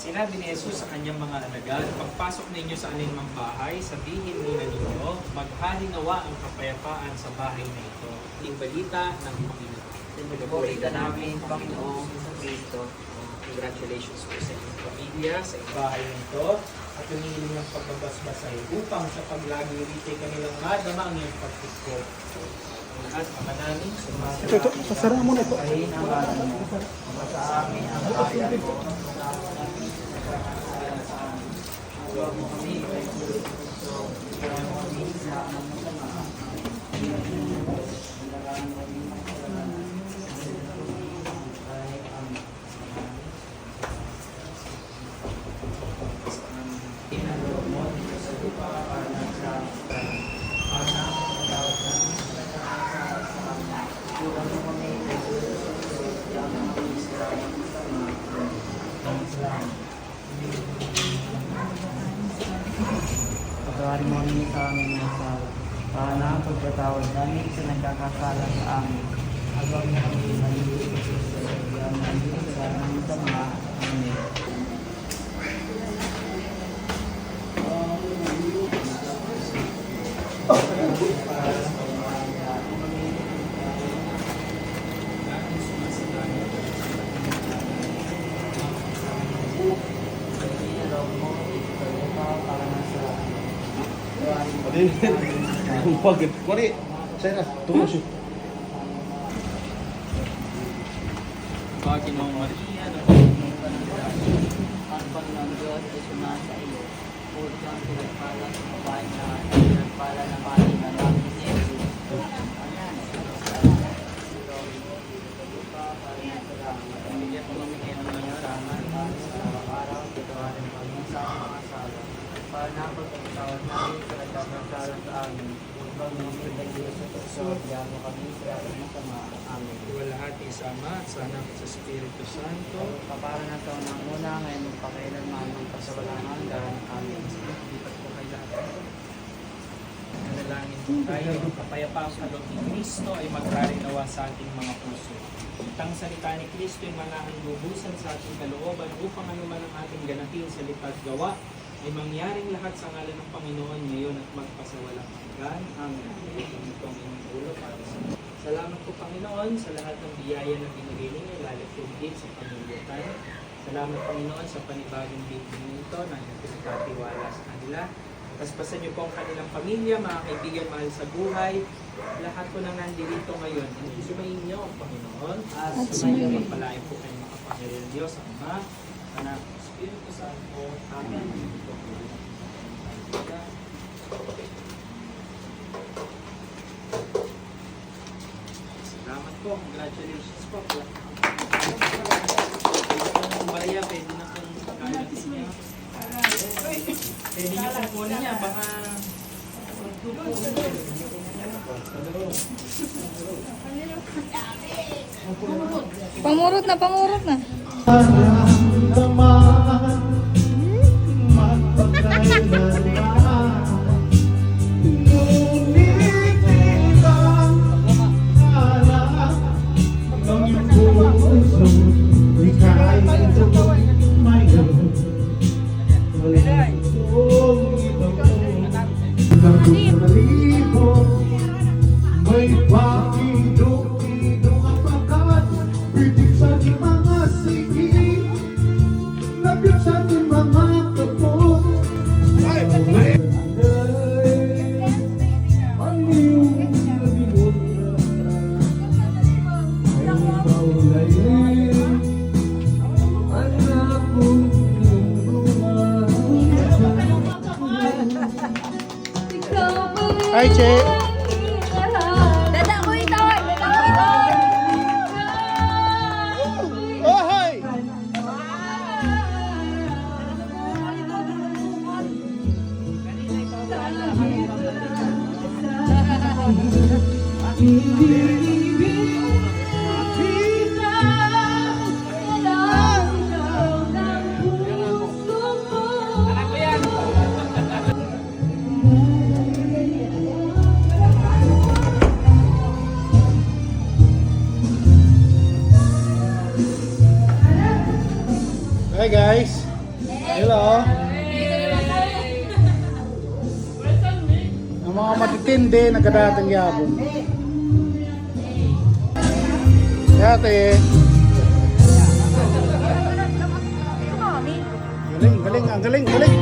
Sinabi ni Jesus sa kanyang mga alagad, pagpasok ninyo sa alinmang bahay, sabihin nila ninyo, maghari nawa ang kapayapaan sa bahay na ito. Yung balita ng Panginoon. Pinagpuri ka namin, Panginoong Kristo. Congratulations po sa inyong pamilya, sa bahay na ito, at humihiling ng pagbabasbasay upang sa paglagi rito kanilang madama ang iyong pagpusko. At mananaling sa mga Ito, sasara mo na ito. Ay, ang bahay mo. Sa amin ang bayan mo. Huwag mo kami kay Kristo. Huwag mo kami sa anong masama. Pagkawarin mo kami sa aming mga sala. Para na ang pagkatawad namin sa nagkakasala sa amin. Agaw mo kami maliit sa lagyan namin sa aming sama. Amen. Ang pagod. Kuwari, saya na. Tulog siya. Panginoong Maria, Ang Panginoon Diyos ay sumasa iyo. Puro kang pinagpala sa babae na pinagpala na mali na namin ni Jesus. Amen. Pamilya ko kami kayo ng mga raman sa araw-araw. Pagkawarin mo kami sa mga sala. Para na pagkatawad namin sa nagkakasala sa amin. Huwag mo kami tayo sa tukso. Diyan mo kami sa aming sama. Amen. iwalhati sa Ama at sa Anak at sa Espiritu Santo. Kapara na sa unang-una, ngayon magpakailanman ng pasawalang hanggan. Amen. Lipat po kayo lahat. Manalangin po tayo. Ang kapayapaang kaloob ni Kristo ay magrarinawa sa ating mga puso. Itang salita ni Kristo ay manahang lubusan sa ating kalooban upang anuman ang ating ganahin sa lipat gawa ay mangyaring lahat sa ngalan ng Panginoon ngayon at magpasawalang hanggan. Amen. Itong inyong ulo para sa salamat po Panginoon sa lahat ng biyaya na binigay ninyo, lalo po din sa pamilya tayo. Salamat Panginoon sa panibagong bigyan nito na pinagkatiwala sa kanila. Paspasan niyo po ang kanilang pamilya, mga kaibigan, mahal sa buhay. Lahat po nang nandito ngayon, sumayin niyo ang Panginoon. At sumayin niyo palain po kayo makapangyarihan Diyos, Ama, Anak, Espiritu Santo. Amen. Salamat po. Congratulations po. Ang baya, pwede na pong kakain niya. Pwede niyo pong kunin niya. Baka... Pangurot na, pangurot na. May pakidok-idok ang pagkat pitik sa di mga sige, labit sa di mga kapot. Ang iyong nabingot ay maulay rin, anak kong Hi, Che. Dada ko itawan! Dada ko itawan! Oh, hi! Anak ko yan! Hi, guys. Hello. Ang mga matitindi, nagkadating yabon. Dati. Galing, galing, ang galing, galing.